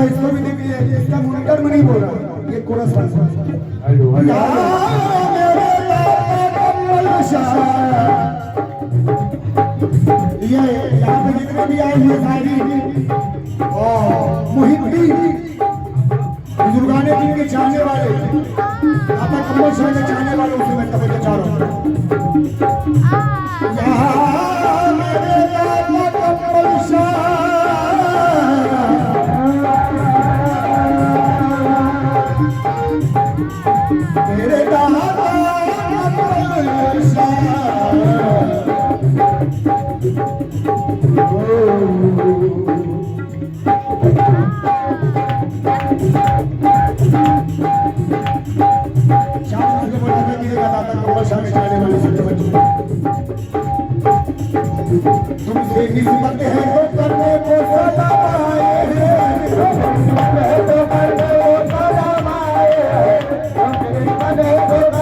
इसको भी देखिए, इसका मुनकर में नहीं बोल रहा, ये कोरस ये यहाँ पे जितने भी आए हुए शायरी और मुहिद्दीन बुजुर्गाने दिन के चाहने वाले, दाता कमल शाह के चाहने वाले, उसे मैं कविता चाह रहा हूँ। मेरे दाता कमल शाह, मेरे दाता कमल शाह, तुमसे निस्बत है तो करने को सदा पाए, तो करने को सदा पाए,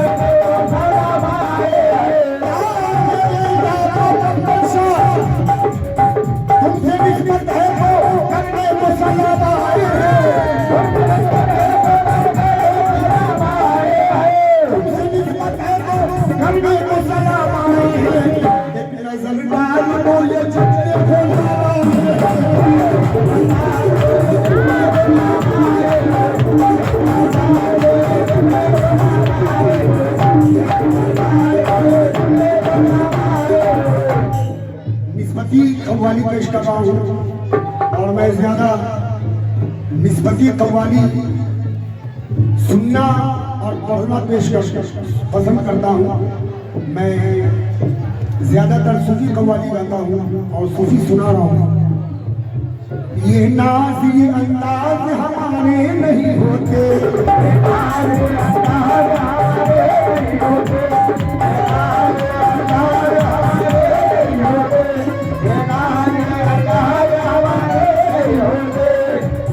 तुमसे निस्बत है तो करने को सदा पाए। तुमसे निस्बत है तो करने को सदा पाए, तुमसे निस्बत है तो करने को सदा पाए। निस्बती कव्वाली पेश कर रहा हूँ और मैं ज्यादा निस्बती कव्वाली सुनना और पढ़ना पेश पसंद करता हूँ। मैं ज्यादातर सूफी कव्वाली गाता हूँ और सूफी सुना रहा हूँ। ये नाज ये अंदाज हमारे नहीं होते,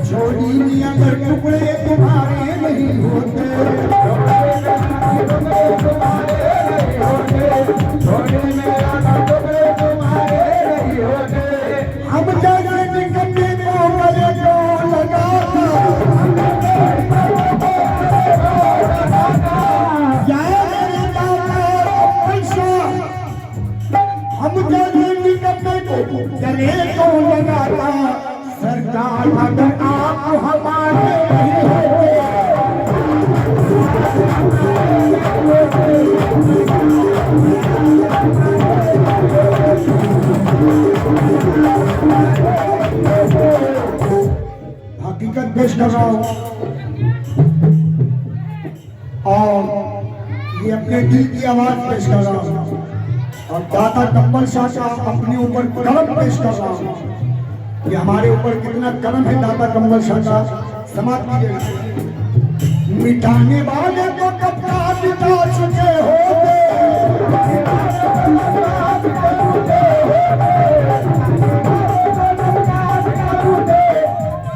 छोड़ी में अगर टुकड़े तुम्हारे नहीं होते, हम जैसे निकलने को गले को लगाता, हम जैसे निकलने को गले को लगाता, सरकार अगर आप हमारे नहीं होते, हकीकत पेश कर रहा हूँ और ये अपने दिल की आवाज पेश कर रहा हूँ और दाता कमल शाह का अपने ऊपर करम पेश कर रहा हूँ कि हमारे ऊपर कितना करम है दाता कमल शाह का। समाज कीजिए। मिटाने वाले तो कब का मिटा चुके होते,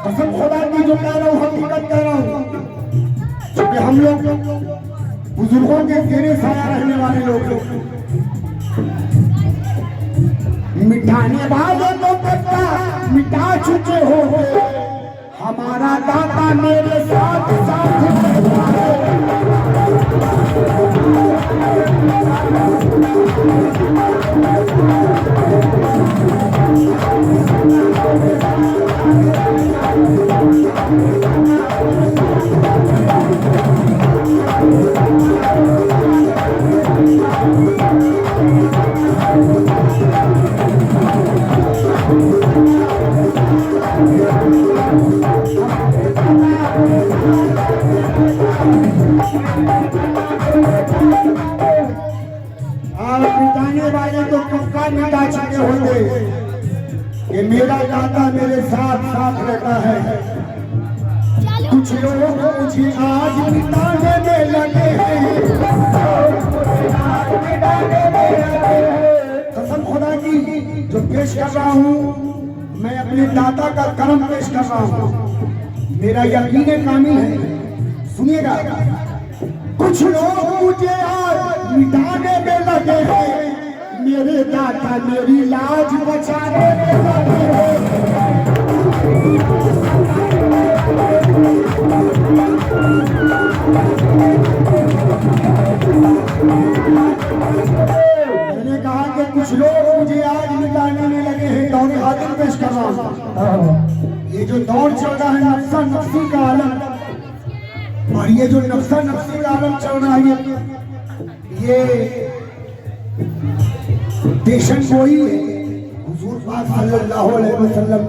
कसम खुदा की जो कह रहा हूँ हकीकत कह रहा हूँ, क्योंकि हम लोग बुजुर्गों के तेरे साया रहने वाले लोग, मिटाने वाले तो कब का मिटा चुके हो, हमारा दाता मेरे साथ साथ मिटाने वाले तो कब का मिटा चुके होंगे कि मेरा दाता मेरे साथ साथ रहता है। कुछ लोग मुझे आज मिटाने में लगे हैं, कसम खुदा की जो पेश कर रहा हूँ मैं अपने दाता का कर्म पेश कर रहा हूँ, मेरा यकीन कामिल है। सुनिएगा, कुछ लोग मुझे आज मिटाने में लगे हैं, मेरे दाता मेरी लाज बचाने में लगे हैं। मैंने कहा कि कुछ लोग मुझे आज मिटाने में लगे हैं, दौर हाजिर पेश कर रहा हूं। ये जो दौर चल रहा है नफ्सा नफ्सी का आलम, और ये जो नफ्सा नफ्सी का आलम चल रहा है ये पेशन गोई है। हुजूर पाक सल्लल्लाहु अलैहि वसल्लम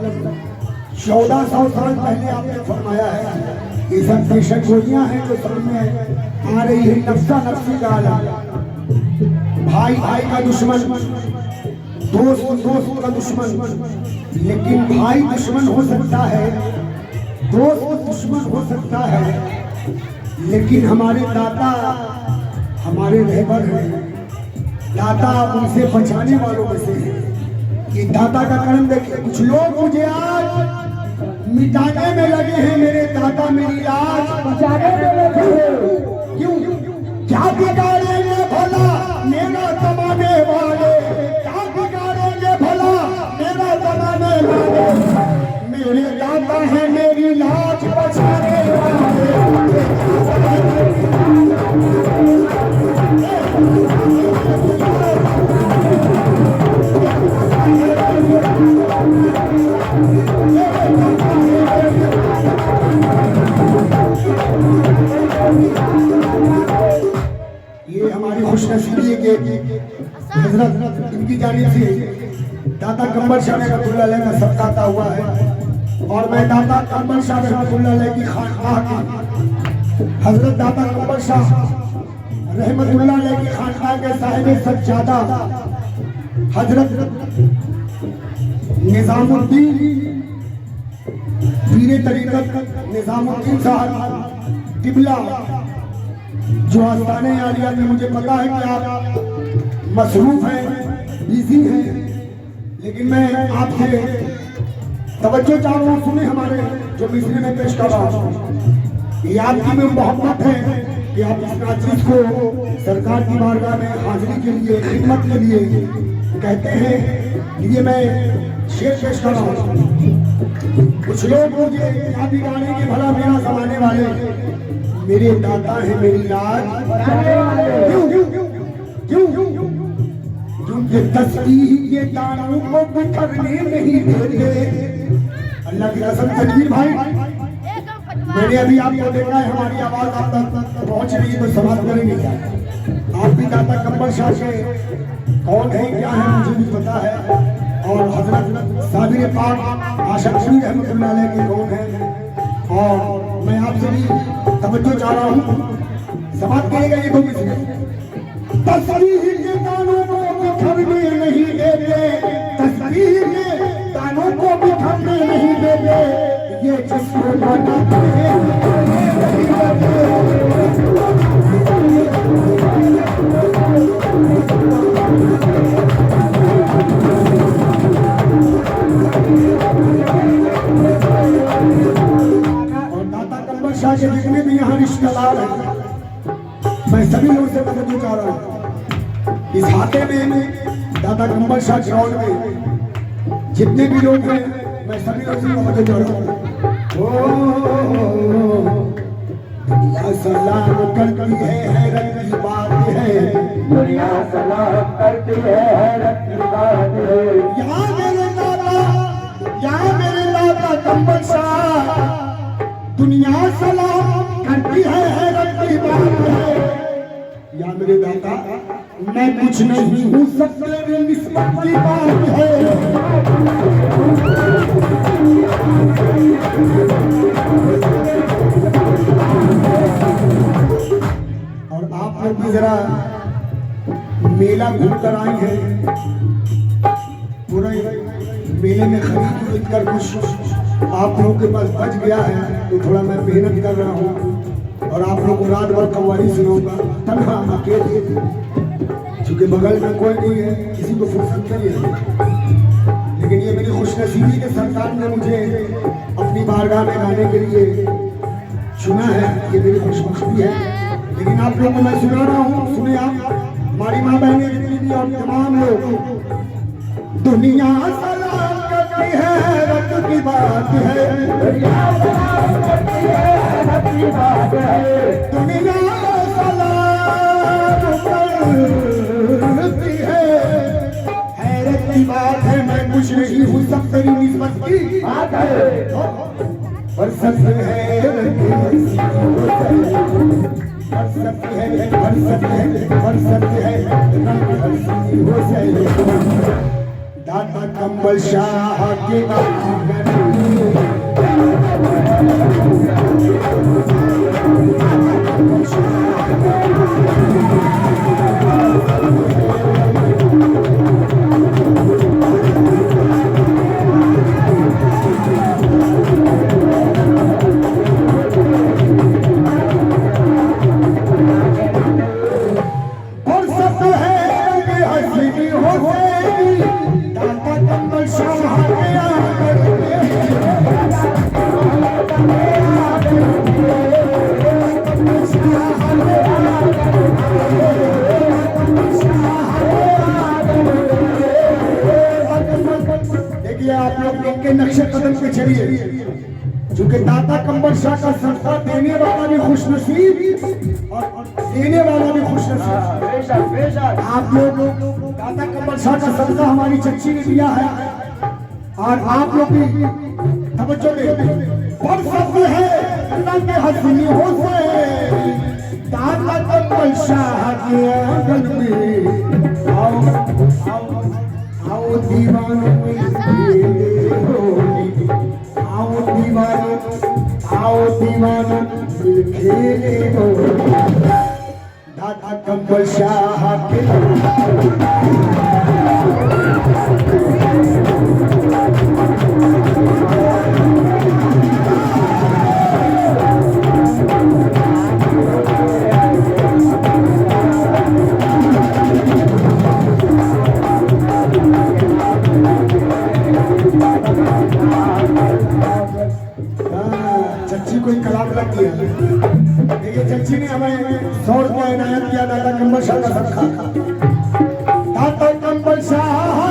1400 साल पहले आपने फरमाया है ये सब पेशन गोइयां हैं जो समझ में आ रही है। नफ्सा नफ्सी का आलम, भाई भाई का दुश्मन, दोस्त दोस्त का दुश्मन, लेकिन भाई दुश्मन हो सकता है, दोस्त दुश्मन हो सकता है, लेकिन हमारे दाता हमारे रहबर हैं। दाता उनसे बचाने वालों में से है। ये दाता का कर्म देखिए। कुछ लोग मुझे आज मिटाने में लगे हैं, मेरे दाता मेरी लाज बचाने में लगे हैं। क्यों? क्या बिगाड़ेंगे भला मेरा जमाने वाले, क्या बिगाड़ेंगे भला मेरा जमाने वाले, मेरे दाता है मेरी लाज बचाने वाले। ये हमारी खुशनसीबी है कि हजरत इनकी जानिब से दाता कमर शाह रहमतुल्लाह अलैह का सत्कार हुआ है, और मैं दाता कमर शाह रहमतुल्लाह अलैह की खानकाह की हजरत दाता कमर शाह रहमतुल्लाह अलैह की खानकाह के साहिब सज्जादा हजरत निजामुद्दीन पीरे तरीक़त निजामुद्दीन साहब किबला जो आस्ताने आलिया में, मुझे पता है कि आप मसरूफ हैं, बिजी हैं, लेकिन मैं आपसे तवज्जो चाह रहा हूँ। सुने हमारे जो मिसरे में पेश कर रहा हूँ, ये आपकी में मोहब्बत है कि आप इस नाचीज को सरकार की बारगाह में हाजिरी के लिए, खिदमत के लिए कहते हैं। ये मैं शेर पेश कर रहा हूँ। कुछ लोग मुझे क्या बिगाड़ेंगे भला मेरा जमाने वाले, मेरे दाता है मेरी लाज बचाने वाले। क्यों? क्योंकि तस्बीह के दानों को बिखरने नहीं देते। अल्लाह की कसम तकबीर भाई, मैंने अभी आपको देखा है, हमारी आवाज आप तक पहुंच रही है तो समाप्त करेंगे। आप भी दाता कमर शाह से कौन है क्या है मुझे भी पता है, और हजरत साबिर पाक आशा नबी रहमतुल्लाह अलैह के कौन है, और मैं आपसे भी तवज्जो चाह रहा हूँ, समाप्त करेगा ये कोई किसी तस्बीह के दानों को बिखरने नहीं देते, तस्बीह के दानों को बिखरने नहीं देते, ये जिसको बनाते हैं शाह के जितने भी यहाँ रिश्तेदार हैं, मैं सभी लोगों से तवज्जो चाह रहा हूँ। इस हाथे में दाता कमर शाह ग्राउंड में जितने भी लोग हैं मैं सभी लोगों को मदद कर रहा हूँ। दुनिया सलाम करती है, हैरत की बात है। दुनिया सलाम करती है, हैरत की बात है। यहाँ मेरे दादा कंबल शाह, दुनिया सलाम करती है, हैरत की बात है। या मेरे दादा मैं कुछ नहीं हूँ, सब तेरी निस्बत की बात है। और आप लोग भी जरा मेला घूम कर आए हैं, पूरे मेले में खरीद कर कुछ आप लोगों के पास बच गया है, तो थोड़ा मैं मेहनत कर रहा हूँ और आप लोग को रात भर कव्वाली सुनाऊंगा तन्हा अकेले, क्योंकि बगल में कोई नहीं है, किसी को फुर्सत नहीं है। लेकिन ये मेरी खुशनसीबी के सरकार ने मुझे अपनी बारगाह में गाने के लिए चुना है, ये मेरी खुशबख्ती है। लेकिन आप लोगों को मैं सुना रहा हूँ, सुने आप, हमारी माँ बहनें जितनी भी और तमाम लोग। दुनिया सलाम करती है, हैरत की बात है। दुनिया सलाम करती है, हैरत की बात है। दुनिया सलाम करती है, हैरत की बात है। मैं कुछ नहीं हूँ, सब तेरी निस्बत की बात है। फरसत है, फरसत है, फरसत है, फरसत है, हंसी हो जाए। दादा कंबल शाह के के नक्शे कदम पे चलिए, क्योंकि दाता कंबल शाह का सदका देने वाला भी खुशनसीब और देने वाला भी खुशनसीब। आप लोग दाता कंबल शाह का सदका हमारी चच्ची ने दिया है, और आप लोग भी तवज्जो दें। फरसत है अल्लाह के हसीनी हो से, दाता कंबल शाह के आंगन में आओ आओ दीवानों आओ दीवानों खेले हो। दादा कंबल शाह के चच्ची को कलाम लग दिया। देखिए चच्ची ने हमें 100 रुपया इनायत किया दादा कंबल शाह का सदका। दादा कंबल शाह